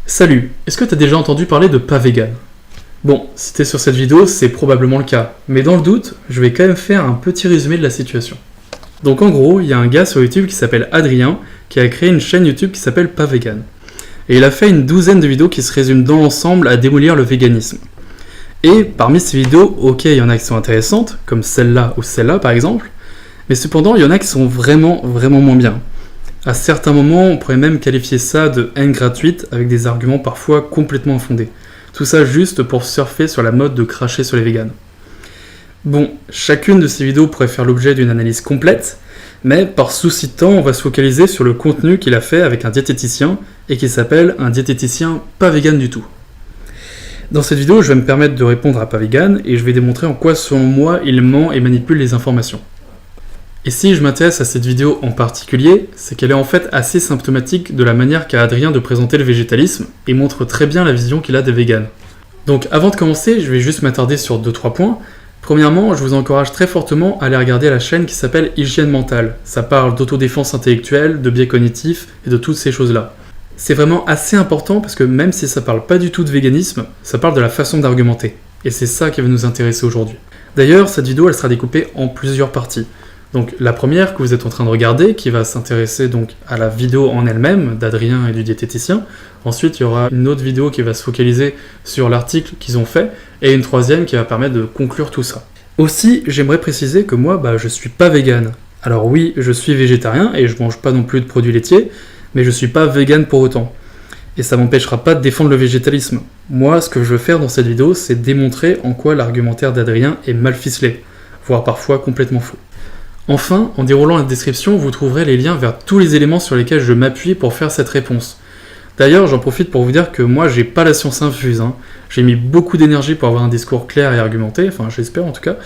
Salut, est-ce que tu as déjà entendu parler de pas vegan? Bon, si t'es sur cette vidéo, c'est probablement le cas, mais dans le doute, je vais quand même faire un petit résumé de la situation. Donc en gros, il y a un gars sur YouTube qui s'appelle Adrien, qui a créé une chaîne YouTube qui s'appelle Pas Vegan. Et il a fait une douzaine de vidéos qui se résument dans l'ensemble à démolir le véganisme. Et parmi ces vidéos, ok, il y en a qui sont intéressantes, comme celle-là ou celle-là par exemple, mais cependant, il y en a qui sont vraiment moins bien. À certains moments, on pourrait même qualifier ça de haine gratuite, avec des arguments parfois complètement infondés. Tout ça juste pour surfer sur la mode de cracher sur les véganes. Bon, chacune de ces vidéos pourrait faire l'objet d'une analyse complète, mais par souci de temps, on va se focaliser sur le contenu qu'il a fait avec un diététicien, et qui s'appelle un diététicien pas vegan du tout. Dans cette vidéo, je vais me permettre de répondre à pas vegan, et je vais démontrer en quoi, selon moi, il ment et manipule les informations. Et si je m'intéresse à cette vidéo en particulier, c'est qu'elle est en fait assez symptomatique de la manière qu'a Adrien de présenter le végétalisme et montre très bien la vision qu'il a des véganes. Donc avant de commencer, je vais juste m'attarder sur 2-3 points. Premièrement, je vous encourage très fortement à aller regarder la chaîne qui s'appelle Hygiène Mentale. Ça parle d'autodéfense intellectuelle, de biais cognitifs et de toutes ces choses-là. C'est vraiment assez important parce que même si ça parle pas du tout de véganisme, ça parle de la façon d'argumenter. Et c'est ça qui va nous intéresser aujourd'hui. D'ailleurs, cette vidéo elle sera découpée en plusieurs parties. Donc la première que vous êtes en train de regarder, qui va s'intéresser donc à la vidéo en elle-même d'Adrien et du diététicien. Ensuite, il y aura une autre vidéo qui va se focaliser sur l'article qu'ils ont fait, et une troisième qui va permettre de conclure tout ça. Aussi, j'aimerais préciser que moi, je suis pas vegan. Alors oui, je suis végétarien et je mange pas non plus de produits laitiers, mais je suis pas vegan pour autant. Et ça m'empêchera pas de défendre le végétalisme. Moi, ce que je veux faire dans cette vidéo, c'est démontrer en quoi l'argumentaire d'Adrien est mal ficelé, voire parfois complètement faux. Enfin, en déroulant la description, vous trouverez les liens vers tous les éléments sur lesquels je m'appuie pour faire cette réponse. D'ailleurs, j'en profite pour vous dire que moi, j'ai pas la science infuse. J'ai mis beaucoup d'énergie pour avoir un discours clair et argumenté, enfin j'espère en tout cas,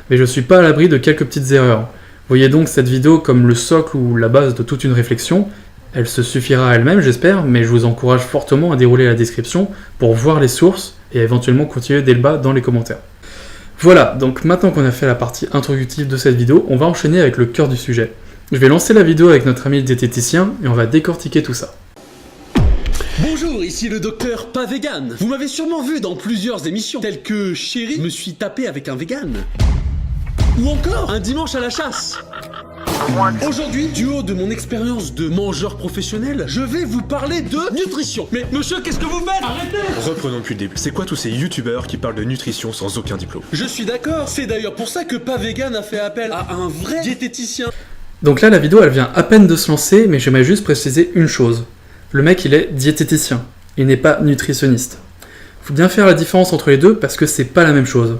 mais je suis pas à l'abri de quelques petites erreurs. Voyez donc cette vidéo comme le socle ou la base de toute une réflexion. Elle se suffira à elle-même, j'espère, mais je vous encourage fortement à dérouler la description pour voir les sources et éventuellement continuer le débat dans les commentaires. Voilà, donc maintenant qu'on a fait la partie introductive de cette vidéo, on va enchaîner avec le cœur du sujet. Je vais lancer la vidéo avec notre ami le diététicien et on va décortiquer tout ça. Bonjour, ici le docteur pas vegan. Vous m'avez sûrement vu dans plusieurs émissions, telles que Chérie, me suis tapé avec un vegan. Ou encore, un dimanche à la chasse. Aujourd'hui, du haut de mon expérience de mangeur professionnel, je vais vous parler de nutrition. Mais monsieur, qu'est-ce que vous faites? Arrêtez! Reprenons depuis le début. C'est quoi tous ces youtubeurs qui parlent de nutrition sans aucun diplôme? Je suis d'accord, c'est d'ailleurs pour ça que Pas Vegan a fait appel à un vrai diététicien. Donc là, la vidéo, elle vient à peine de se lancer, mais j'aimerais juste préciser une chose. Le mec, il est diététicien, il n'est pas nutritionniste. Faut bien faire la différence entre les deux parce que c'est pas la même chose.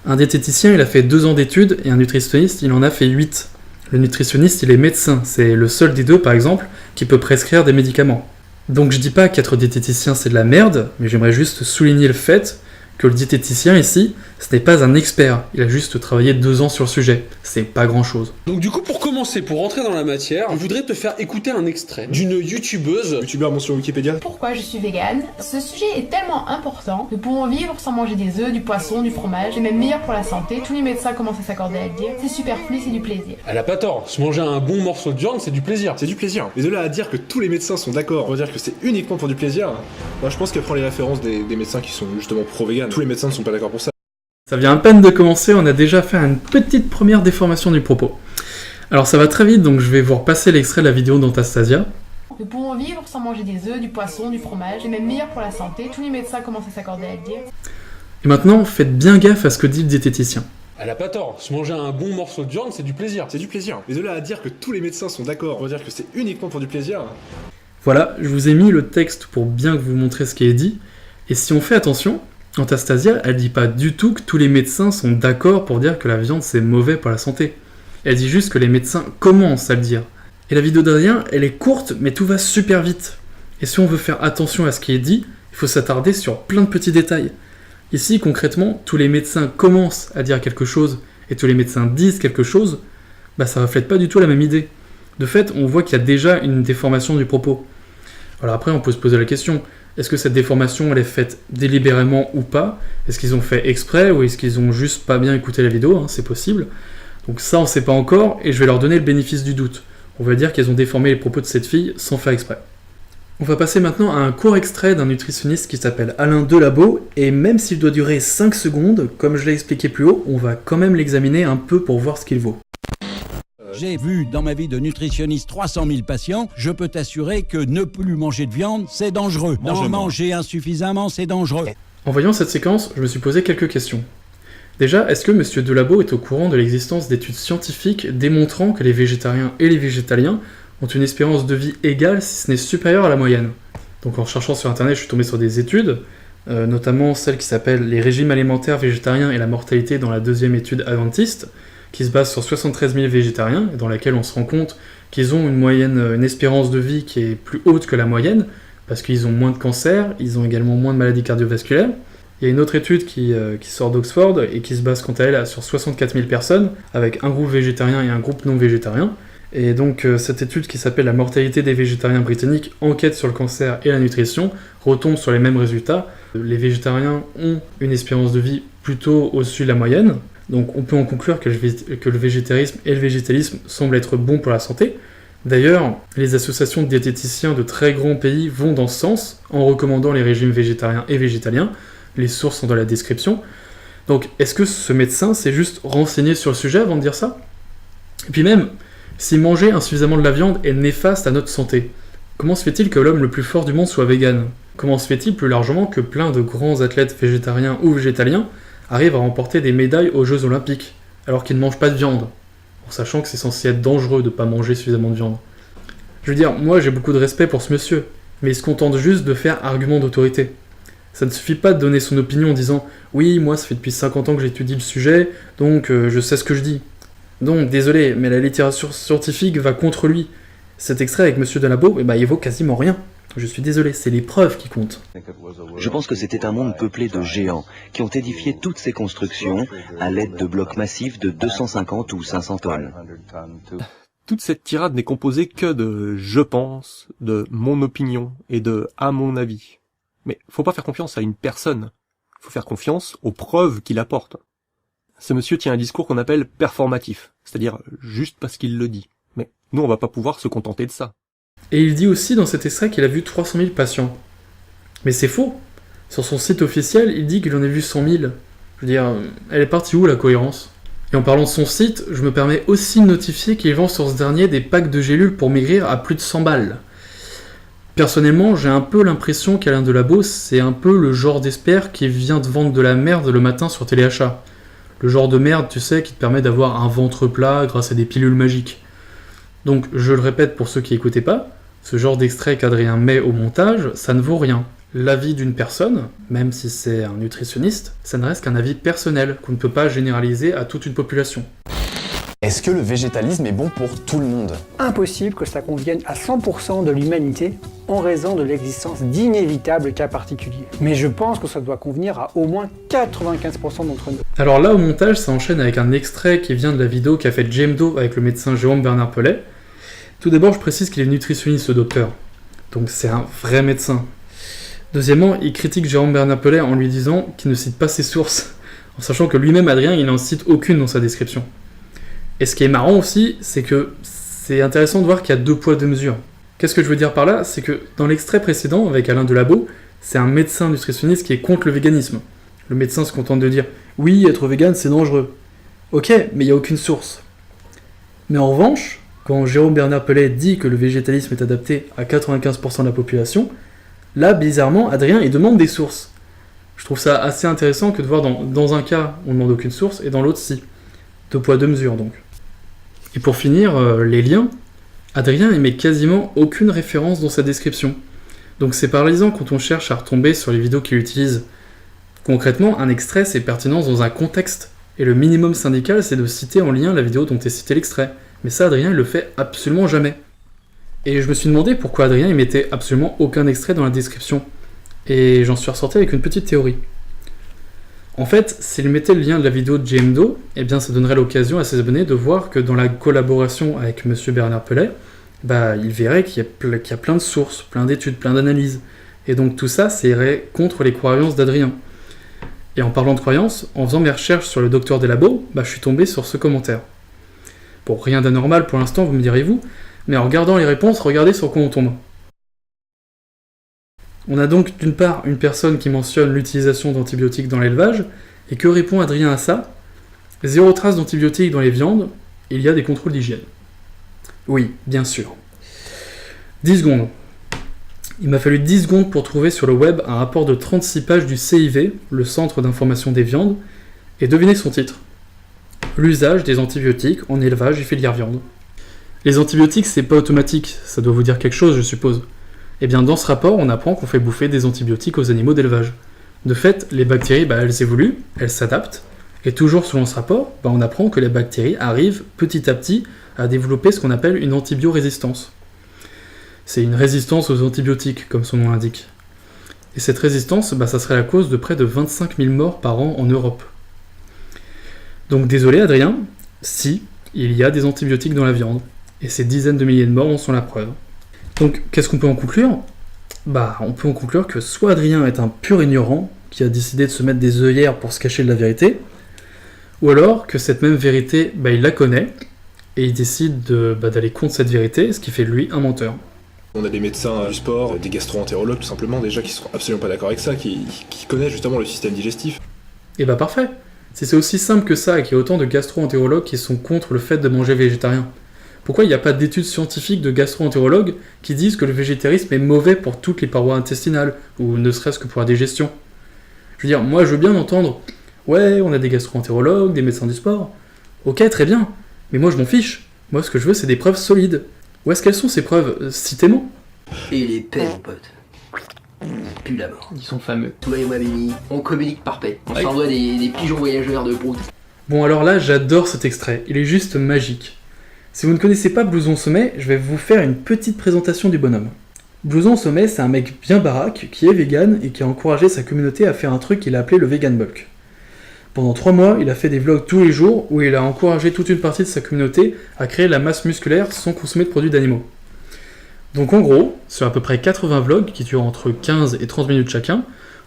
Un diététicien, il a fait 2 ans d'études et un nutritionniste, il en a fait 8. Le nutritionniste, il est médecin, c'est le seul des deux, par exemple, qui peut prescrire des médicaments. Donc je dis pas qu'être diététicien c'est de la merde, mais j'aimerais juste souligner le fait que le diététicien ici, ce n'est pas un expert, il a juste travaillé 2 ans sur le sujet, c'est pas grand chose. Donc du coup, pour commencer, pour rentrer dans la matière, je voudrais te faire écouter un extrait d'une youtubeuse. Youtubeur mention Wikipédia. Pourquoi je suis végane? Ce sujet est tellement important. Nous pouvons vivre sans manger des œufs, du poisson, du fromage, et même meilleur pour la santé. Tous les médecins commencent à s'accorder à le dire. C'est superflu, c'est du plaisir. Elle a pas tort, se manger un bon morceau de viande, c'est du plaisir. C'est du plaisir. Mais de là à dire que tous les médecins sont d'accord pour dire que c'est uniquement pour du plaisir, moi je pense qu'elle prend les références des médecins qui sont justement pro-vegan. Tous les médecins ne sont pas d'accord pour ça. Ça vient à peine de commencer, on a déjà fait une petite première déformation du propos. Alors ça va très vite, donc je vais vous repasser l'extrait de la vidéo d'Antastasia. Nous pouvons vivre sans manger des œufs, du poisson, du fromage, et même meilleur pour la santé. Tous les médecins commencent à s'accorder à le dire. Et maintenant, faites bien gaffe à ce que dit le diététicien. Elle a pas tort, se manger un bon morceau de viande, c'est du plaisir. C'est du plaisir. Mais de là à dire que tous les médecins sont d'accord pour dire que c'est uniquement pour du plaisir. Voilà, je vous ai mis le texte pour bien vous montrer ce qui est dit. Et si on fait attention, Antastasia, elle dit pas du tout que tous les médecins sont d'accord pour dire que la viande c'est mauvais pour la santé. Elle dit juste que les médecins commencent à le dire. Et la vidéo d'Adrien, elle est courte, mais tout va super vite. Et si on veut faire attention à ce qui est dit, il faut s'attarder sur plein de petits détails. Ici, concrètement, tous les médecins commencent à dire quelque chose, et tous les médecins disent quelque chose, ça reflète pas du tout la même idée. De fait, on voit qu'il y a déjà une déformation du propos. Alors après, on peut se poser la question, est-ce que cette déformation, elle est faite délibérément ou pas? Est-ce qu'ils ont fait exprès, ou est-ce qu'ils ont juste pas bien écouté la vidéo? C'est possible. Donc ça, on sait pas encore, et je vais leur donner le bénéfice du doute. On va dire qu'elles ont déformé les propos de cette fille sans faire exprès. On va passer maintenant à un court extrait d'un nutritionniste qui s'appelle Alain Delabo, et même s'il doit durer 5 secondes, comme je l'ai expliqué plus haut, on va quand même l'examiner un peu pour voir ce qu'il vaut. J'ai vu dans ma vie de nutritionniste 300 000 patients, je peux t'assurer que ne plus manger de viande, c'est dangereux. Manger insuffisamment, c'est dangereux. En voyant cette séquence, je me suis posé quelques questions. Déjà, est-ce que M. Delabo est au courant de l'existence d'études scientifiques démontrant que les végétariens et les végétaliens ont une espérance de vie égale, si ce n'est supérieure à la moyenne? Donc en cherchant sur internet, je suis tombé sur des études, notamment celle qui s'appelle « Les régimes alimentaires végétariens et la mortalité dans la deuxième étude adventiste », qui se base sur 73 000 végétariens, et dans laquelle on se rend compte qu'ils ont une espérance de vie qui est plus haute que la moyenne, parce qu'ils ont moins de cancers, ils ont également moins de maladies cardiovasculaires. Il y a une autre étude qui sort d'Oxford, et qui se base quant à elle sur 64 000 personnes, avec un groupe végétarien et un groupe non végétarien. Et donc cette étude qui s'appelle « La mortalité des végétariens britanniques, enquête sur le cancer et la nutrition » retombe sur les mêmes résultats. Les végétariens ont une espérance de vie plutôt au-dessus de la moyenne, donc on peut en conclure que le végétarisme et le végétalisme semblent être bons pour la santé. D'ailleurs, les associations de diététiciens de très grands pays vont dans ce sens, en recommandant les régimes végétariens et végétaliens. Les sources sont dans la description. Donc est-ce que ce médecin s'est juste renseigné sur le sujet avant de dire ça? Et puis même, si manger insuffisamment de la viande est néfaste à notre santé, comment se fait-il que l'homme le plus fort du monde soit vegan? Comment se fait-il plus largement que plein de grands athlètes végétariens ou végétaliens arrivent à remporter des médailles aux Jeux Olympiques, alors qu'ils ne mangent pas de viande, en sachant que c'est censé être dangereux de ne pas manger suffisamment de viande? Je veux dire, moi j'ai beaucoup de respect pour ce monsieur, mais il se contente juste de faire argument d'autorité. Ça ne suffit pas de donner son opinion en disant « Oui, moi ça fait depuis 50 ans que j'étudie le sujet, donc je sais ce que je dis ». Donc, désolé, mais la littérature scientifique va contre lui. Cet extrait avec M. Delabo, il vaut quasiment rien. Je suis désolé, c'est les preuves qui comptent. Je pense que c'était un monde peuplé de géants qui ont édifié toutes ces constructions à l'aide de blocs massifs de 250 ou 500 tonnes. Toute cette tirade n'est composée que de « je pense », de « mon opinion » et de « à mon avis ». Mais faut pas faire confiance à une personne, faut faire confiance aux preuves qu'il apporte. Ce monsieur tient un discours qu'on appelle performatif, c'est-à-dire juste parce qu'il le dit. Mais nous, on va pas pouvoir se contenter de ça. Et il dit aussi dans cet extrait qu'il a vu 300 000 patients. Mais c'est faux. Sur son site officiel, il dit qu'il en a vu 100 000. Je veux dire, elle est partie où la cohérence? Et en parlant de son site, je me permets aussi de notifier qu'il vend sur ce dernier des packs de gélules pour maigrir à plus de 100 balles. Personnellement, j'ai un peu l'impression qu'Alain Delabo, c'est un peu le genre d'expert qui vient de vendre de la merde le matin sur téléachat. Le genre de merde, tu sais, qui te permet d'avoir un ventre plat grâce à des pilules magiques. Donc, je le répète pour ceux qui n'écoutaient pas, ce genre d'extrait qu'Adrien met au montage, ça ne vaut rien. L'avis d'une personne, même si c'est un nutritionniste, ça ne reste qu'un avis personnel, qu'on ne peut pas généraliser à toute une population. Est-ce que le végétalisme est bon pour tout le monde? Impossible que ça convienne à 100% de l'humanité en raison de l'existence d'inévitables cas particuliers. Mais je pense que ça doit convenir à au moins 95% d'entre nous. Alors là, au montage, ça enchaîne avec un extrait qui vient de la vidéo qu'a fait James Do avec le médecin Jérôme Bernard Pellet. Tout d'abord, je précise qu'il est nutritionniste, ce docteur. Donc c'est un vrai médecin. Deuxièmement, il critique Jérôme Bernard Pellet en lui disant qu'il ne cite pas ses sources, en sachant que lui-même, Adrien, il n'en cite aucune dans sa description. Et ce qui est marrant aussi, c'est que c'est intéressant de voir qu'il y a 2 poids 2 mesures. Qu'est-ce que je veux dire par là? C'est que dans l'extrait précédent, avec Alain Delabo, c'est un médecin nutritionniste qui est contre le véganisme. Le médecin se contente de dire « Oui, être vegan, c'est dangereux ». Ok, mais il n'y a aucune source. Mais en revanche, quand Jérôme Bernard Pellet dit que le végétalisme est adapté à 95% de la population, là, bizarrement, Adrien, il demande des sources. Je trouve ça assez intéressant que de voir dans un cas, on ne demande aucune source, et dans l'autre, si. 2 poids 2 mesures, donc. Et pour finir, les liens, Adrien émet quasiment aucune référence dans sa description. Donc c'est paralysant quand on cherche à retomber sur les vidéos qu'il utilise. Concrètement, un extrait, c'est pertinent dans un contexte. Et le minimum syndical, c'est de citer en lien la vidéo dont est cité l'extrait. Mais ça, Adrien, il le fait absolument jamais. Et je me suis demandé pourquoi Adrien, il mettait absolument aucun extrait dans la description. Et j'en suis ressorti avec une petite théorie. En fait, s'il mettait le lien de la vidéo de James Do, eh bien ça donnerait l'occasion à ses abonnés de voir que dans la collaboration avec M. Bernard Pellet, il verrait qu'il y a plein de sources, plein d'études, plein d'analyses. Et donc tout ça, ça irait contre les croyances d'Adrien. Et en parlant de croyances, en faisant mes recherches sur le docteur Delabo, je suis tombé sur ce commentaire. Bon, rien d'anormal pour l'instant, vous me direz-vous, mais en regardant les réponses, regardez sur quoi on tombe. On a donc d'une part une personne qui mentionne l'utilisation d'antibiotiques dans l'élevage, et que répond Adrien à ça? Zéro trace d'antibiotiques dans les viandes, il y a des contrôles d'hygiène. Oui, bien sûr. 10 secondes. Il m'a fallu 10 secondes pour trouver sur le web un rapport de 36 pages du CIV, le Centre d'information des viandes, et devinez son titre. L'usage des antibiotiques en élevage et filière viande. Les antibiotiques, c'est pas automatique, ça doit vous dire quelque chose, je suppose. Eh bien, dans ce rapport, on apprend qu'on fait bouffer des antibiotiques aux animaux d'élevage. De fait, les bactéries, elles évoluent, elles s'adaptent, et toujours selon ce rapport, on apprend que les bactéries arrivent petit à petit à développer ce qu'on appelle une antibiorésistance. C'est une résistance aux antibiotiques, comme son nom l'indique. Et cette résistance, ça serait la cause de près de 25 000 morts par an en Europe. Donc désolé Adrien, si, il y a des antibiotiques dans la viande, et ces dizaines de milliers de morts en sont la preuve. Donc qu'est-ce qu'on peut en conclure? On peut en conclure que soit Adrien est un pur ignorant, qui a décidé de se mettre des œillères pour se cacher de la vérité, ou alors que cette même vérité, il la connaît, et il décide d'aller contre cette vérité, ce qui fait de lui un menteur. On a des médecins du sport, des gastro-entérologues tout simplement, déjà qui sont absolument pas d'accord avec ça, qui connaissent justement le système digestif. Et parfait. Si c'est aussi simple que ça et qu'il y a autant de gastro-entérologues qui sont contre le fait de manger végétarien, pourquoi il n'y a pas d'études scientifiques de gastro-entérologues qui disent que le végétarisme est mauvais pour toutes les parois intestinales, ou ne serait-ce que pour la digestion? Je veux dire, moi je veux bien entendre, ouais, on a des gastro-entérologues, des médecins du sport, ok, très bien, mais moi je m'en fiche. Moi ce que je veux c'est des preuves solides. Où est-ce qu'elles sont ces preuves? Citez-moi. Et les paix, mon pote. Plus la mort. Ils sont fameux. Toi et moi, Béni, on communique par paix. On s'envoie des pigeons voyageurs de Prout. Bon alors là, j'adore cet extrait. Il est juste magique. Si vous ne connaissez pas Blouson Sommet, je vais vous faire une petite présentation du bonhomme. Blouson Sommet, c'est un mec bien baraque, qui est vegan et qui a encouragé sa communauté à faire un truc qu'il a appelé le vegan bulk. Pendant 3 mois, il a fait des vlogs tous les jours où il a encouragé toute une partie de sa communauté à créer la masse musculaire sans consommer de produits d'animaux. Donc en gros, sur à peu près 80 vlogs qui durent entre 15 et 30 minutes chacun,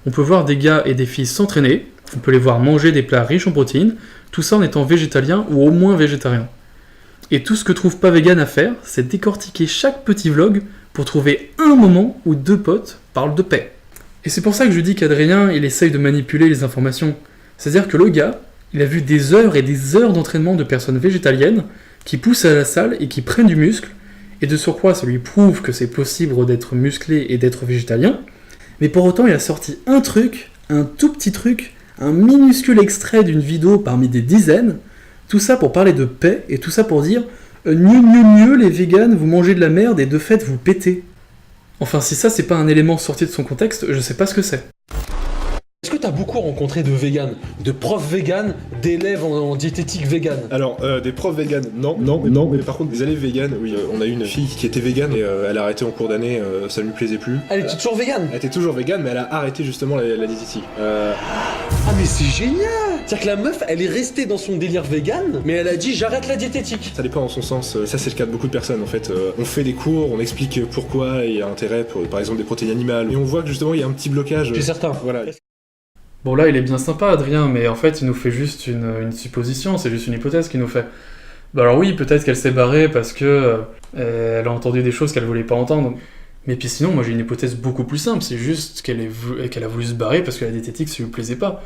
on peut voir des gars et des filles s'entraîner, on peut les voir manger des plats riches en protéines, tout ça en étant végétalien ou au moins végétarien. Et tout ce que trouve pas vegan à faire, c'est décortiquer chaque petit vlog pour trouver un moment où 2 potes parlent de paix. Et c'est pour ça que je dis qu'Adrien, il essaye de manipuler les informations. C'est-à-dire que le gars, il a vu des heures et des heures d'entraînement de personnes végétaliennes qui poussent à la salle et qui prennent du muscle, et de surcroît ça lui prouve que c'est possible d'être musclé et d'être végétalien, mais pour autant il a sorti un truc, un tout petit truc, un minuscule extrait d'une vidéo parmi des dizaines, tout ça pour parler de paix, et tout ça pour dire « les véganes, vous mangez de la merde et de fait vous pétez ». Enfin si ça c'est pas un élément sorti de son contexte, je sais pas ce que c'est. Est-ce que t'as beaucoup rencontré de véganes, de profs véganes, d'élèves en diététique végane? Alors, des profs véganes, non, mais par contre des élèves véganes, oui, on a une fille qui était végane et elle a arrêté en cours d'année, ça ne lui plaisait plus. Elle était toujours végane? Elle était toujours végane, mais elle a arrêté justement la diététique. Ah mais c'est génial! C'est-à-dire que la meuf, elle est restée dans son délire végane, mais elle a dit j'arrête la diététique. Ça dépend dans son sens, ça c'est le cas de beaucoup de personnes en fait. On fait des cours, on explique pourquoi il y a intérêt pour par exemple des protéines animales, et on voit que justement il y a un petit blocage. J'ai certain. Voilà. Bon là il est bien sympa Adrien, mais en fait il nous fait juste une supposition, c'est juste une hypothèse qu'il nous fait. Alors oui, peut-être qu'elle s'est barrée parce que elle a entendu des choses qu'elle voulait pas entendre. Mais puis sinon, moi j'ai une hypothèse beaucoup plus simple, c'est juste qu'elle a voulu se barrer parce que la diététique ça lui plaisait pas.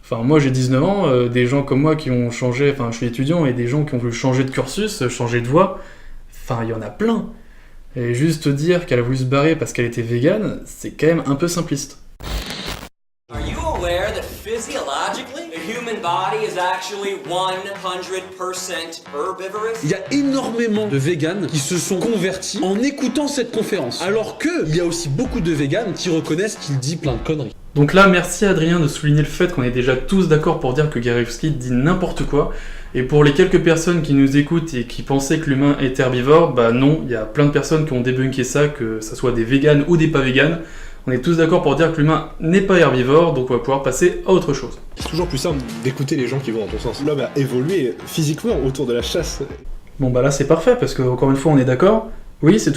Enfin moi j'ai 19 ans, des gens comme moi qui ont changé, enfin je suis étudiant, et des gens qui ont voulu changer de cursus, changer de voie, enfin il y en a plein. Et juste dire qu'elle a voulu se barrer parce qu'elle était végane, c'est quand même un peu simpliste. Are you aware that physiologically, the human body is actually 100% herbivorous? Il y a énormément de véganes qui se sont convertis en écoutant cette conférence. Alors que il y a aussi beaucoup de véganes qui reconnaissent qu'il dit plein de conneries. Donc là, merci Adrien de souligner le fait qu'on est déjà tous d'accord pour dire que Garewski dit n'importe quoi. Et pour les quelques personnes qui nous écoutent et qui pensaient que l'humain est herbivore, bah non, il y a plein de personnes qui ont débunké ça, que ça soit des véganes ou des pas véganes. On est tous d'accord pour dire que l'humain n'est pas herbivore, donc on va pouvoir passer à autre chose. C'est toujours plus simple d'écouter les gens qui vont dans ton sens. L'homme a évolué physiquement autour de la chasse. Bon bah là c'est parfait, parce que encore une fois on est d'accord. Oui, c'est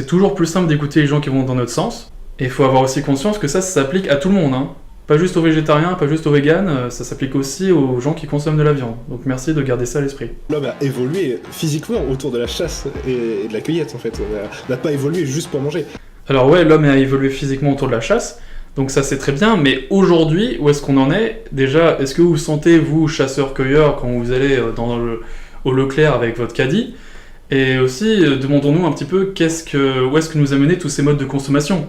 toujours plus simple d'écouter les gens qui vont dans notre sens. Et il faut avoir aussi conscience que ça s'applique à tout le monde, hein. Pas juste aux végétariens, pas juste aux véganes, ça s'applique aussi aux gens qui consomment de la viande. Donc merci de garder ça à l'esprit. L'homme a évolué physiquement autour de la chasse et de la cueillette en fait. On n'a pas évolué juste pour manger. Alors ouais, l'homme a évolué physiquement autour de la chasse, donc ça c'est très bien, mais aujourd'hui, où est-ce qu'on en est? Déjà, est-ce que vous sentez, vous, chasseur-cueilleur, quand vous allez au Leclerc avec votre caddie? Et aussi, demandons-nous un petit peu où est-ce que nous a mené tous ces modes de consommation?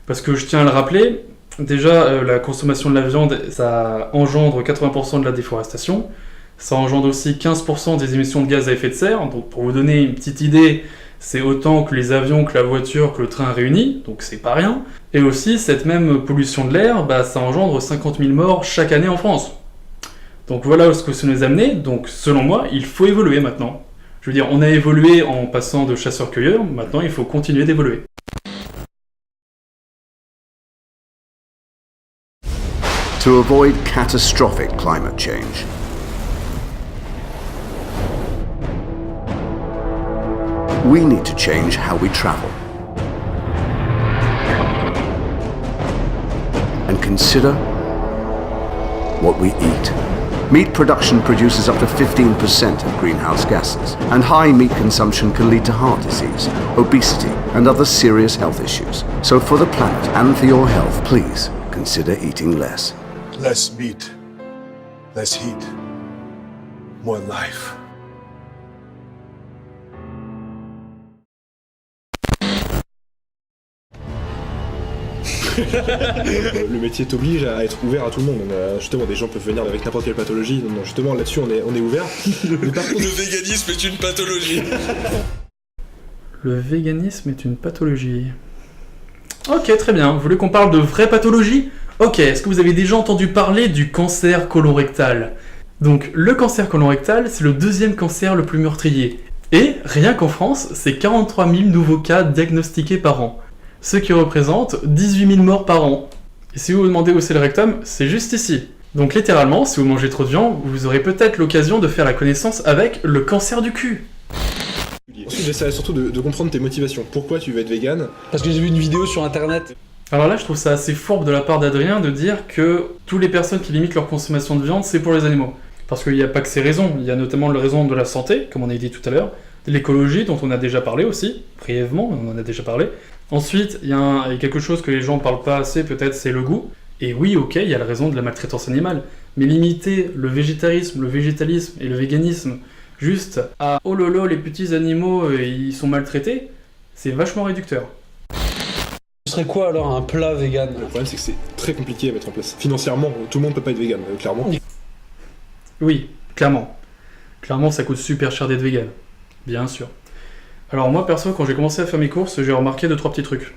Parce que je tiens à le rappeler, déjà, la consommation de la viande, ça engendre 80% de la déforestation, ça engendre aussi 15% des émissions de gaz à effet de serre, donc pour vous donner une petite idée, c'est autant que les avions, que la voiture, que le train réunis, donc c'est pas rien. Et aussi, cette même pollution de l'air, ça engendre 50 000 morts chaque année en France. Donc voilà ce que ça nous a amené, donc selon moi, il faut évoluer maintenant. Je veux dire, on a évolué en passant de chasseur-cueilleur, maintenant il faut continuer d'évoluer. To avoid catastrophic climate change, we need to change how we travel and consider what we eat. Meat production produces up to 15% of greenhouse gases, and high meat consumption can lead to heart disease, obesity, and other serious health issues. So for the planet and for your health, please consider eating less. Less meat, less heat, more life. Le métier t'oblige à être ouvert à tout le monde. Justement, des gens peuvent venir avec n'importe quelle pathologie. Non, justement, là-dessus, on est ouvert. Mais par contre, le véganisme est une pathologie. Le véganisme est une pathologie. Ok, très bien. Vous voulez qu'on parle de vraie pathologie? Ok, est-ce que vous avez déjà entendu parler du cancer colorectal? Donc, le cancer colorectal, c'est le deuxième cancer le plus meurtrier. Et, rien qu'en France, c'est 43 000 nouveaux cas diagnostiqués par an. Ce qui représente 18 000 morts par an. Et si vous vous demandez où c'est le rectum, c'est juste ici. Donc littéralement, si vous mangez trop de viande, vous aurez peut-être l'occasion de faire la connaissance avec le cancer du cul. Ensuite, j'essaierai surtout de comprendre tes motivations. Pourquoi tu veux être vegan? Parce que j'ai vu une vidéo sur internet. Alors là, je trouve ça assez fourbe de la part d'Adrien de dire que toutes les personnes qui limitent leur consommation de viande, c'est pour les animaux. Parce qu'il n'y a pas que ces raisons, il y a notamment la raison de la santé, comme on a dit tout à l'heure, l'écologie, dont on a déjà parlé aussi, brièvement, on en a déjà parlé. Ensuite, il y a quelque chose que les gens ne parlent pas assez, peut-être, c'est le goût. Et oui, ok, il y a la raison de la maltraitance animale. Mais limiter le végétarisme, le végétalisme et le véganisme juste à « oh lolo, les petits animaux, ils sont maltraités », c'est vachement réducteur. Ce serait quoi alors un plat vegan? Le problème, c'est que c'est très compliqué à mettre en place. Financièrement, tout le monde peut pas être vegan, clairement. Oui, clairement. Clairement, ça coûte super cher d'être vegan. Bien sûr. Alors moi, perso, quand j'ai commencé à faire mes courses, j'ai remarqué 2-3 petits trucs.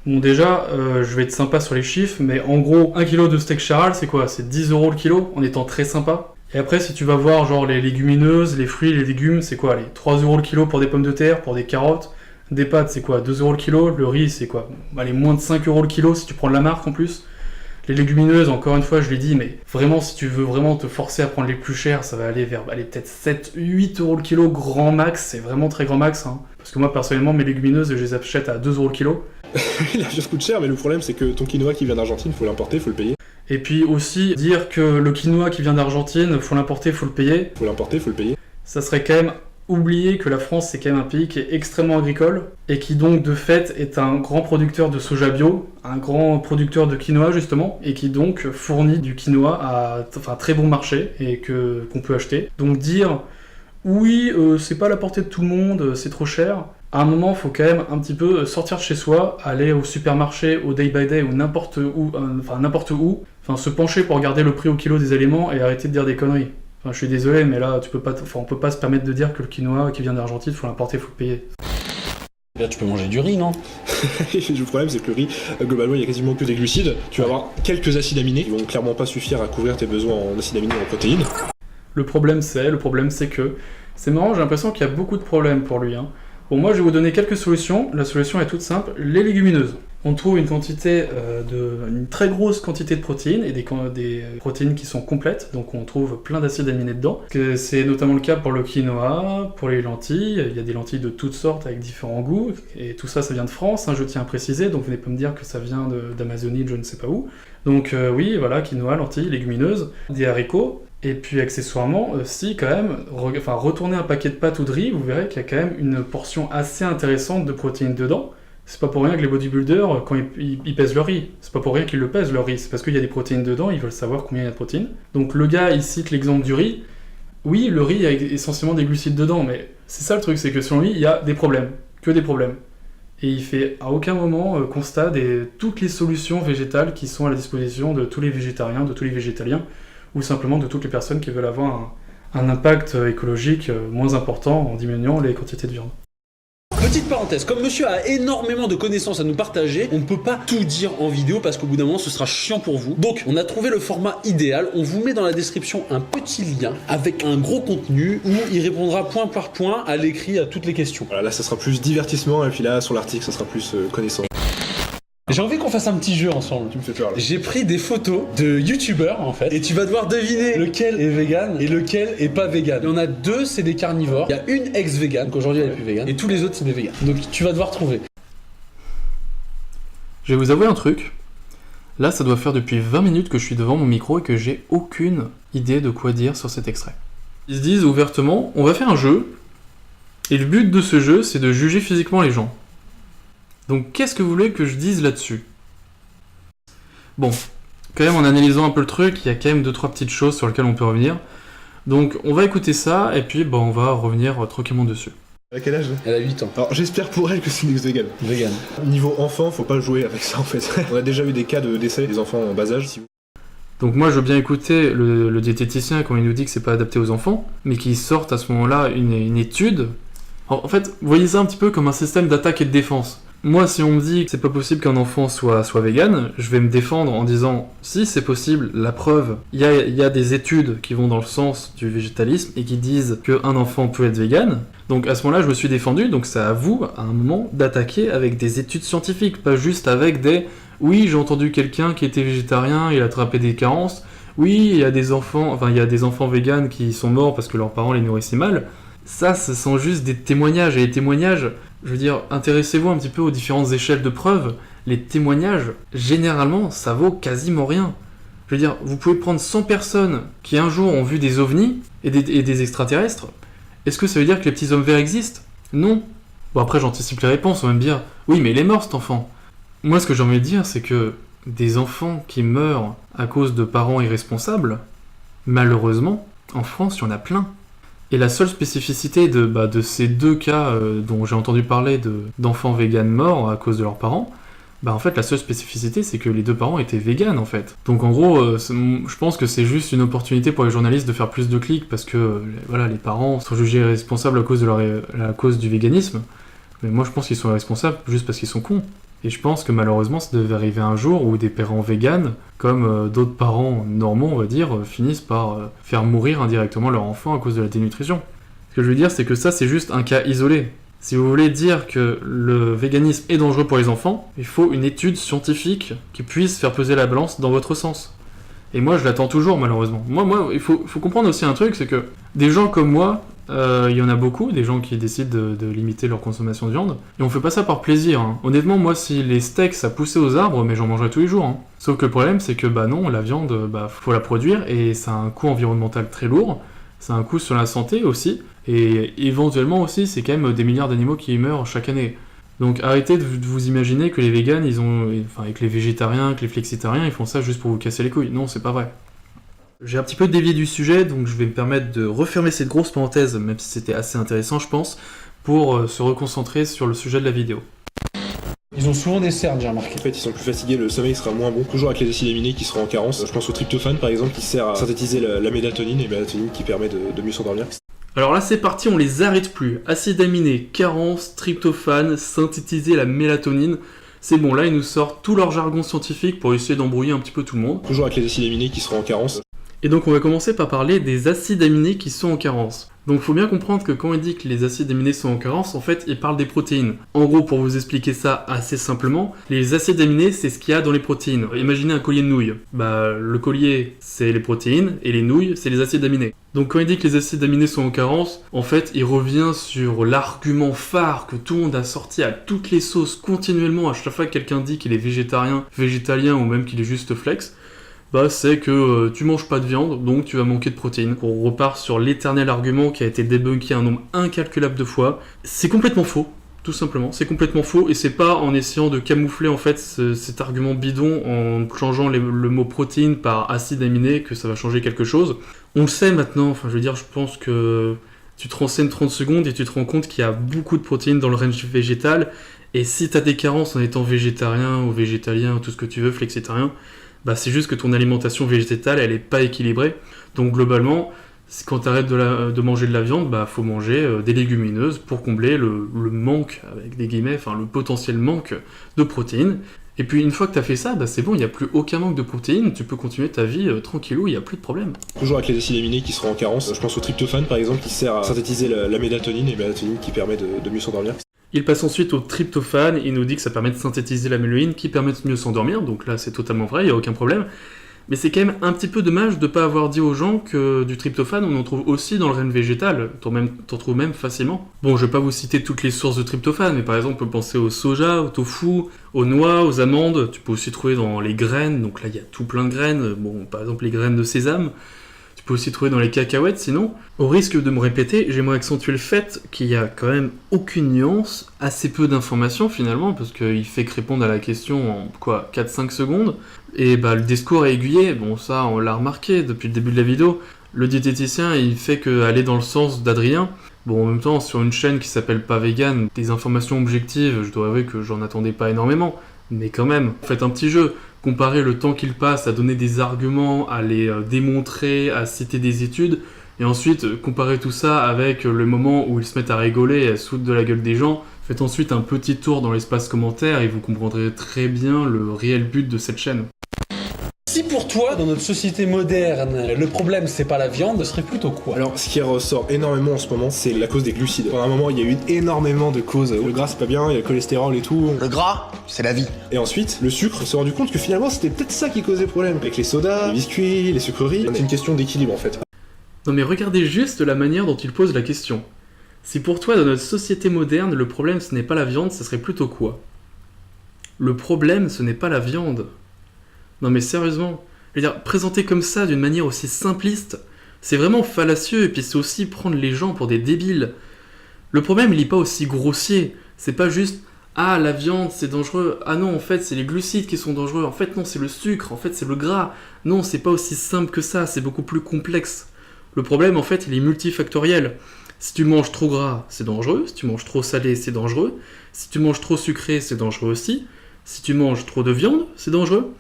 Bon, déjà, je vais être sympa sur les chiffres, mais en gros, 1 kg de steak charal, c'est quoi? C'est 10 € le kilo, en étant très sympa. Et après, si tu vas voir genre les légumineuses, les fruits, les légumes, c'est quoi? Allez, 3 € le kilo pour des pommes de terre, pour des carottes. Des pâtes, c'est quoi? 2 € le kilo. Le riz, c'est quoi? Allez, moins de 5 € le kilo si tu prends la marque en plus. Les légumineuses, encore une fois, je l'ai dit, mais vraiment, si tu veux vraiment te forcer à prendre les plus chers, ça va aller vers peut-être 7-8 € le kilo, grand max, c'est vraiment très grand max. Hein. Parce que moi, personnellement, mes légumineuses, je les achète à 2 € le kilo. La viande coûte cher, mais le problème, c'est que ton quinoa qui vient d'Argentine, faut l'importer, faut le payer. Et puis aussi, dire que le quinoa qui vient d'Argentine, faut l'importer, faut le payer. Faut l'importer, faut le payer. Ça serait quand même oublier que la France, c'est quand même un pays qui est extrêmement agricole, et qui donc, de fait, est un grand producteur de soja bio, un grand producteur de quinoa, justement, et qui donc fournit du quinoa à très bon marché, et qu'on peut acheter. Donc dire, oui, c'est pas à la portée de tout le monde, c'est trop cher, à un moment, il faut quand même un petit peu sortir de chez soi, aller au supermarché, au day by day, ou n'importe où, se pencher pour regarder le prix au kilo des aliments, et arrêter de dire des conneries. Enfin, je suis désolé, mais là, on peut pas se permettre de dire que le quinoa qui vient d'Argentine, faut l'importer, faut le payer. Là, tu peux manger du riz, non? Le problème, c'est que le riz, globalement, il y a quasiment que des glucides. Tu vas avoir quelques acides aminés qui vont clairement pas suffire à couvrir tes besoins en acides aminés et en protéines. Le problème, c'est que... C'est marrant, j'ai l'impression qu'il y a beaucoup de problèmes pour lui. Hein. Bon, moi, je vais vous donner quelques solutions. La solution est toute simple, les légumineuses. On trouve une très grosse quantité de protéines, et des protéines qui sont complètes, donc on trouve plein d'acides aminés dedans. C'est notamment le cas pour le quinoa, pour les lentilles, il y a des lentilles de toutes sortes avec différents goûts, et tout ça, ça vient de France, hein, je tiens à préciser, donc venez pas me dire que ça vient d'Amazonie, de je ne sais pas où. Donc oui, voilà, quinoa, lentilles, légumineuses, des haricots, et puis accessoirement, si quand même, retournez un paquet de pâtes ou de riz, vous verrez qu'il y a quand même une portion assez intéressante de protéines dedans. C'est pas pour rien que les bodybuilders, quand ils pèsent leur riz, c'est pas pour rien qu'ils le pèsent leur riz, c'est parce qu'il y a des protéines dedans, ils veulent savoir combien il y a de protéines. Donc le gars, il cite l'exemple du riz. Oui, le riz, il y a essentiellement des glucides dedans, mais c'est ça le truc, c'est que selon lui, il y a des problèmes, que des problèmes. Et il fait à aucun moment constat de toutes les solutions végétales qui sont à la disposition de tous les végétariens, de tous les végétaliens, ou simplement de toutes les personnes qui veulent avoir un impact écologique moins important en diminuant les quantités de viande. Petite parenthèse, comme monsieur a énormément de connaissances à nous partager, on ne peut pas tout dire en vidéo parce qu'au bout d'un moment ce sera chiant pour vous. Donc on a trouvé le format idéal, on vous met dans la description un petit lien avec un gros contenu où il répondra point par point à l'écrit à toutes les questions. Voilà, là ça sera plus divertissement et puis là sur l'article ça sera plus connaissance. J'ai envie qu'on fasse un petit jeu ensemble. Tu me fais peur là. J'ai pris des photos de youtubeurs en fait et tu vas devoir deviner lequel est vegan et lequel est pas vegan. Il y en a deux, c'est des carnivores. Il y a une ex-vegan, donc aujourd'hui elle est plus vegan, et tous les autres c'est des végans. Donc tu vas devoir trouver. Je vais vous avouer un truc. Là, ça doit faire depuis 20 minutes que je suis devant mon micro et que j'ai aucune idée de quoi dire sur cet extrait. Ils se disent ouvertement, on va faire un jeu, et le but de ce jeu, c'est de juger physiquement les gens. Donc qu'est-ce que vous voulez que je dise là-dessus? Bon, quand même en analysant un peu le truc, il y a quand même 2-3 petites choses sur lesquelles on peut revenir. Donc on va écouter ça, et puis on va revenir tranquillement dessus. À quel âge? Elle a 8 ans. Alors j'espère pour elle que c'est une ex-vegan. Vegan. Niveau enfant, faut pas jouer avec ça en fait. On a déjà eu des cas de décès des enfants en bas âge. Donc moi je veux bien écouter le diététicien quand il nous dit que c'est pas adapté aux enfants, mais qu'il sorte à ce moment-là une étude. Alors, en fait, vous voyez ça un petit peu comme un système d'attaque et de défense. Moi, si on me dit que c'est pas possible qu'un enfant soit vegan, je vais me défendre en disant si c'est possible, la preuve, il y a des études qui vont dans le sens du végétalisme et qui disent qu'un enfant peut être vegan. Donc à ce moment-là, je me suis défendu, donc c'est à vous, à un moment, d'attaquer avec des études scientifiques, pas juste avec des « oui, j'ai entendu quelqu'un qui était végétarien, il a attrapé des carences, oui, il y a des enfants véganes qui sont morts parce que leurs parents les nourrissaient mal ». Ça, ce sont juste des témoignages, et les témoignages, je veux dire, intéressez-vous un petit peu aux différentes échelles de preuves. Les témoignages, généralement, ça vaut quasiment rien. Je veux dire, vous pouvez prendre 100 personnes qui un jour ont vu des ovnis et des extraterrestres. Est-ce que ça veut dire que les petits hommes verts existent? Non. Bon, après, j'anticipe les réponses, on va me dire, oui, mais il est mort cet enfant. Moi, ce que j'ai envie de dire, c'est que des enfants qui meurent à cause de parents irresponsables, malheureusement, en France, il y en a plein. Et la seule spécificité de ces deux cas dont j'ai entendu parler d'enfants véganes morts à cause de leurs parents, en fait la seule spécificité c'est que les deux parents étaient véganes en fait. Donc en gros, je pense que c'est juste une opportunité pour les journalistes de faire plus de clics parce que les parents sont jugés responsables à cause du véganisme. Mais moi je pense qu'ils sont responsables juste parce qu'ils sont cons. Et je pense que malheureusement ça devait arriver un jour où des parents véganes, comme d'autres parents normaux on va dire, finissent par faire mourir indirectement leur enfant à cause de la dénutrition. Ce que je veux dire c'est que ça c'est juste un cas isolé. Si vous voulez dire que le véganisme est dangereux pour les enfants, il faut une étude scientifique qui puisse faire peser la balance dans votre sens. Et moi je l'attends toujours malheureusement. Moi il faut comprendre aussi un truc, c'est que des gens comme moi, il y en a beaucoup, des gens qui décident de limiter leur consommation de viande, et on fait pas ça par plaisir. Hein. Honnêtement, moi, si les steaks ça poussait aux arbres, mais j'en mangerais tous les jours. Hein. Sauf que le problème, c'est que non, la viande, faut la produire, et ça a un coût environnemental très lourd, ça a un coût sur la santé aussi, et éventuellement aussi, c'est quand même des milliards d'animaux qui meurent chaque année. Donc arrêtez de vous imaginer que les véganes, et que les végétariens, que les flexitariens, ils font ça juste pour vous casser les couilles. Non, c'est pas vrai. J'ai un petit peu dévié du sujet, donc je vais me permettre de refermer cette grosse parenthèse, même si c'était assez intéressant, je pense, pour se reconcentrer sur le sujet de la vidéo. Ils ont souvent des cernes, j'ai remarqué. En fait, ils sont plus fatigués, le sommeil sera moins bon, toujours avec les acides aminés qui seront en carence. Je pense au tryptophane, par exemple, qui sert à synthétiser la mélatonine, et mélatonine qui permet de mieux s'endormir. Alors là, c'est parti, on les arrête plus. Acides aminés, carence, tryptophane, synthétiser la mélatonine... C'est bon, là, ils nous sortent tout leur jargon scientifique pour essayer d'embrouiller un petit peu tout le monde. Toujours avec les acides aminés qui seront en carence. Et donc on va commencer par parler des acides aminés qui sont en carence. Donc faut bien comprendre que quand il dit que les acides aminés sont en carence, en fait il parle des protéines. En gros, pour vous expliquer ça assez simplement, les acides aminés c'est ce qu'il y a dans les protéines. Imaginez un collier de nouilles. Le collier c'est les protéines et les nouilles c'est les acides aminés. Donc quand il dit que les acides aminés sont en carence, en fait il revient sur l'argument phare que tout le monde a sorti à toutes les sauces continuellement à chaque fois que quelqu'un dit qu'il est végétarien, végétalien ou même qu'il est juste flex. C'est que tu manges pas de viande, donc tu vas manquer de protéines. On repart sur l'éternel argument qui a été débunké un nombre incalculable de fois. C'est complètement faux. tout simplement. C'est complètement faux, et c'est pas en essayant de camoufler en fait cet argument bidon en changeant le mot protéine par acide aminé que ça va changer quelque chose. On le sait maintenant, enfin je veux dire, je pense que tu te renseignes 30 secondes et tu te rends compte qu'il y a beaucoup de protéines dans le range végétal, et si t'as des carences en étant végétarien ou végétalien, ou tout ce que tu veux, flexitarien, bah c'est juste que ton alimentation végétale elle est pas équilibrée. Donc globalement, quand tu arrêtes de manger de la viande, bah faut manger des légumineuses pour combler le manque, avec des guillemets, enfin le potentiel manque de protéines. Et puis une fois que tu as fait ça, bah c'est bon, il n'y a plus aucun manque de protéines, tu peux continuer ta vie tranquillou, il n'y a plus de problème. Toujours avec les acides aminés qui seront en carence, je pense au tryptophane par exemple qui sert à synthétiser la mélatonine, et mélatonine qui permet de mieux s'endormir. Il passe ensuite au tryptophane, il nous dit que ça permet de synthétiser la mélatonine qui permet de mieux s'endormir, donc là c'est totalement vrai, il n'y a aucun problème. Mais c'est quand même un petit peu dommage de ne pas avoir dit aux gens que du tryptophane, on en trouve aussi dans le règne végétal, t'en trouves même facilement. Bon, je vais pas vous citer toutes les sources de tryptophane, mais par exemple, on peut penser au soja, au tofu, aux noix, aux amandes, tu peux aussi trouver dans les graines, donc là il y a tout plein de graines, bon, par exemple les graines de sésame, tu peux aussi trouver dans les cacahuètes, sinon. Au risque de me répéter, j'aimerais accentuer le fait qu'il y a quand même aucune nuance, assez peu d'informations finalement, parce qu'il fait que répondre à la question en, 4-5 secondes, et bah le discours est aiguillé, bon ça on l'a remarqué depuis le début de la vidéo, le diététicien il fait que aller dans le sens d'Adrien, bon en même temps sur une chaîne qui s'appelle Pas Vegan, des informations objectives, je dois avouer que j'en attendais pas énormément, mais quand même, faites un petit jeu, comparez le temps qu'il passe à donner des arguments, à les démontrer, à citer des études, et ensuite comparez tout ça avec le moment où ils se mettent à rigoler et à se foutre de la gueule des gens. Faites ensuite un petit tour dans l'espace commentaire et vous comprendrez très bien le réel but de cette chaîne. Si pour toi, dans notre société moderne, le problème c'est pas la viande, ce serait plutôt quoi? Alors, ce qui ressort énormément en ce moment, c'est la cause des glucides. Pendant un moment, il y a eu énormément de causes. Le gras, c'est pas bien, il y a le cholestérol et tout. Le gras, c'est la vie. Et ensuite, le sucre, on s'est rendu compte que finalement, c'était peut-être ça qui causait problème. Avec les sodas, les biscuits, les sucreries, c'est une question d'équilibre en fait. Non mais regardez juste la manière dont il pose la question. Si pour toi, dans notre société moderne, le problème ce n'est pas la viande, ce serait plutôt quoi? Le problème, ce n'est pas la viande. Non mais sérieusement, je veux dire, présenter comme ça d'une manière aussi simpliste, c'est vraiment fallacieux et puis c'est aussi prendre les gens pour des débiles. Le problème il n'est pas aussi grossier, c'est pas juste « Ah la viande c'est dangereux, ah non en fait c'est les glucides qui sont dangereux, en fait non c'est le sucre, en fait c'est le gras ». Non, c'est pas aussi simple que ça, c'est beaucoup plus complexe. Le problème en fait il est multifactoriel. Si tu manges trop gras, c'est dangereux, si tu manges trop salé, c'est dangereux, si tu manges trop sucré, c'est dangereux aussi, si tu manges trop de viande, c'est dangereux.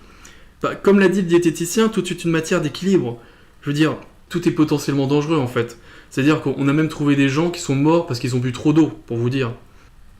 Bah, comme l'a dit le diététicien, tout est une matière d'équilibre. Je veux dire, tout est potentiellement dangereux en fait. C'est-à-dire qu'on a même trouvé des gens qui sont morts parce qu'ils ont bu trop d'eau, pour vous dire.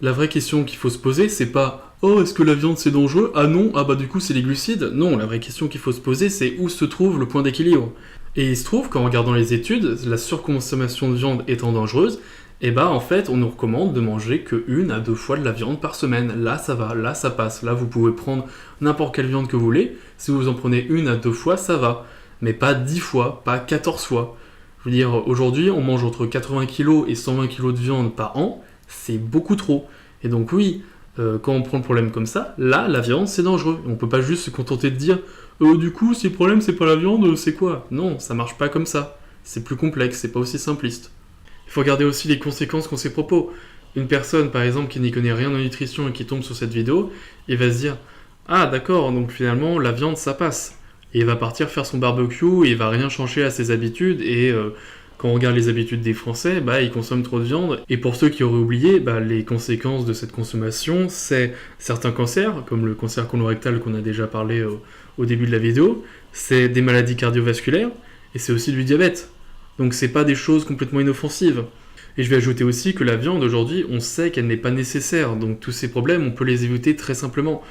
La vraie question qu'il faut se poser, c'est pas « Oh, est-ce que la viande c'est dangereux? Ah non, ah bah du coup c'est les glucides ». Non, la vraie question qu'il faut se poser, c'est où se trouve le point d'équilibre. Et il se trouve qu'en regardant les études, la surconsommation de viande étant dangereuse, et bah en fait on nous recommande de manger que 1 à 2 fois de la viande par semaine. Là ça va, là ça passe, là vous pouvez prendre n'importe quelle viande que vous voulez, si vous en prenez 1 à 2 fois ça va, mais pas 10 fois, pas 14 fois. Je veux dire, aujourd'hui on mange entre 80 kg et 120 kg de viande par an, c'est beaucoup trop. Et donc oui, quand on prend le problème comme ça, là la viande c'est dangereux. On peut pas juste se contenter de dire du coup si le problème c'est pas la viande, c'est quoi? Non, ça marche pas comme ça, c'est plus complexe, c'est pas aussi simpliste. Il faut regarder aussi les conséquences qu'ont ces propos. Une personne, par exemple, qui n'y connaît rien en nutrition et qui tombe sur cette vidéo, il va se dire « Ah, d'accord, donc finalement, la viande, ça passe. » Et il va partir faire son barbecue et il va rien changer à ses habitudes. Et quand on regarde les habitudes des Français, bah, ils consomment trop de viande. Et pour ceux qui auraient oublié, bah, les conséquences de cette consommation, c'est certains cancers, comme le cancer colorectal qu'on a déjà parlé au début de la vidéo, c'est des maladies cardiovasculaires, et c'est aussi du diabète. Donc c'est pas des choses complètement inoffensives. Et je vais ajouter aussi que la viande aujourd'hui, on sait qu'elle n'est pas nécessaire, donc tous ces problèmes, on peut les éviter très simplement.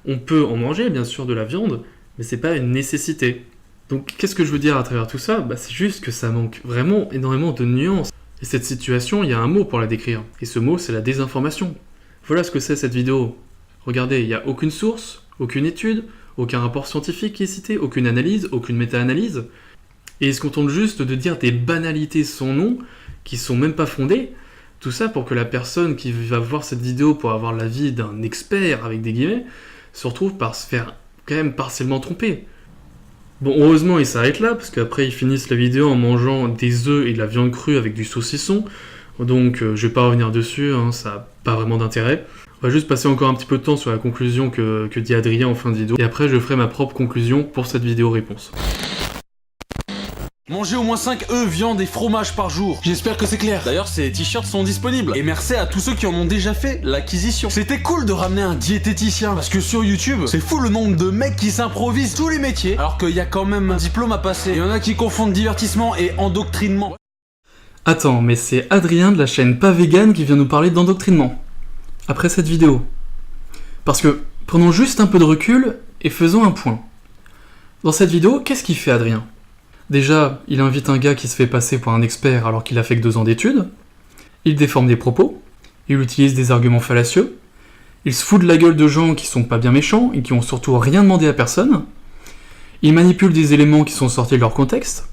On peut en manger bien sûr de la viande, mais c'est pas une nécessité. Donc qu'est-ce que je veux dire à travers tout ça? Bah c'est juste que ça manque vraiment énormément de nuances. Et cette situation, il y a un mot pour la décrire, et ce mot c'est la désinformation. Voilà ce que c'est cette vidéo. Regardez, il n'y a aucune source, aucune étude, aucun rapport scientifique qui est cité, aucune analyse, aucune méta-analyse. Et il se contente juste de dire des banalités sans nom, qui sont même pas fondées, tout ça pour que la personne qui va voir cette vidéo pour avoir l'avis d'un expert, avec des guillemets, se retrouve par se faire quand même partiellement tromper. Bon, heureusement ils s'arrêtent là, parce qu'après ils finissent la vidéo en mangeant des œufs et de la viande crue avec du saucisson. Donc je vais pas revenir dessus, hein, ça n'a pas vraiment d'intérêt. On va juste passer encore un petit peu de temps sur la conclusion que dit Adrien en fin de vidéo, et après je ferai ma propre conclusion pour cette vidéo réponse. Mangez au moins 5 œufs, viande et fromage par jour. J'espère que c'est clair. D'ailleurs, ces t-shirts sont disponibles. Et merci à tous ceux qui en ont déjà fait l'acquisition. C'était cool de ramener un diététicien, parce que sur YouTube, c'est fou le nombre de mecs qui s'improvisent tous les métiers, alors qu'il y a quand même un diplôme à passer. Il y en a qui confondent divertissement et endoctrinement. Attends, mais c'est Adrien de la chaîne Pas Vegan qui vient nous parler d'endoctrinement. Après cette vidéo. Parce que, prenons juste un peu de recul et faisons un point. Dans cette vidéo, qu'est-ce qu'il fait Adrien ? Déjà, il invite un gars qui se fait passer pour un expert alors qu'il a fait que 2 ans d'études, il déforme des propos, il utilise des arguments fallacieux, il se fout de la gueule de gens qui sont pas bien méchants et qui ont surtout rien demandé à personne, il manipule des éléments qui sont sortis de leur contexte,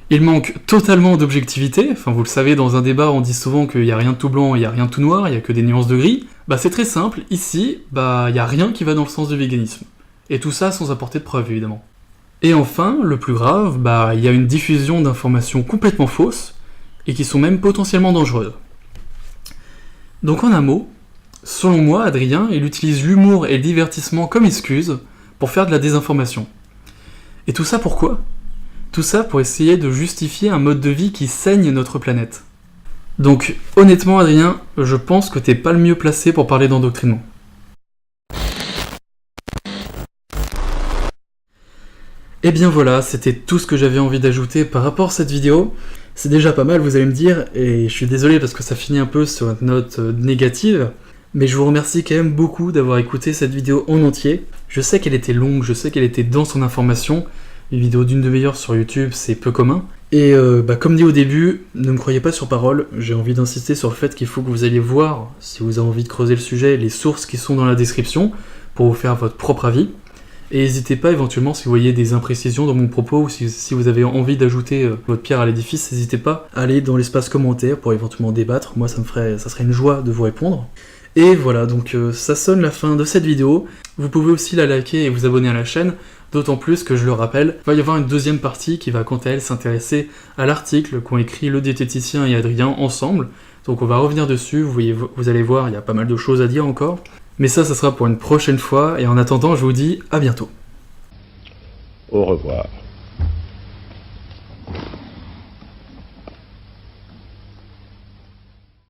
il manque totalement d'objectivité, enfin vous le savez, dans un débat on dit souvent qu'il n'y a rien de tout blanc, il n'y a rien de tout noir, il n'y a que des nuances de gris, bah c'est très simple, ici, bah il n'y a rien qui va dans le sens du véganisme. Et tout ça sans apporter de preuves évidemment. Et enfin, le plus grave, bah il y a une diffusion d'informations complètement fausses, et qui sont même potentiellement dangereuses. Donc en un mot, selon moi, Adrien, il utilise l'humour et le divertissement comme excuse pour faire de la désinformation. Et tout ça pourquoi ? Tout ça pour essayer de justifier un mode de vie qui saigne notre planète. Donc honnêtement Adrien, je pense que t'es pas le mieux placé pour parler d'endoctrinement. Et bien voilà, c'était tout ce que j'avais envie d'ajouter par rapport à cette vidéo. C'est déjà pas mal, vous allez me dire, et je suis désolé parce que ça finit un peu sur une note négative, mais je vous remercie quand même beaucoup d'avoir écouté cette vidéo en entier. Je sais qu'elle était longue, je sais qu'elle était dense en information, une vidéo d'une demi-heure sur YouTube, c'est peu commun. Et comme dit au début, ne me croyez pas sur parole, j'ai envie d'insister sur le fait qu'il faut que vous alliez voir, si vous avez envie de creuser le sujet, les sources qui sont dans la description, pour vous faire votre propre avis. Et n'hésitez pas éventuellement si vous voyez des imprécisions dans mon propos ou si vous avez envie d'ajouter votre pierre à l'édifice, n'hésitez pas à aller dans l'espace commentaire pour éventuellement débattre, moi ça serait une joie de vous répondre. Et voilà, donc ça sonne la fin de cette vidéo, vous pouvez aussi la liker et vous abonner à la chaîne, d'autant plus que je le rappelle, il va y avoir une deuxième partie qui va quant à elle s'intéresser à l'article qu'ont écrit le diététicien et Adrien ensemble, donc on va revenir dessus, vous allez voir, il y a pas mal de choses à dire encore. Mais ça sera pour une prochaine fois, et en attendant, je vous dis à bientôt. Au revoir.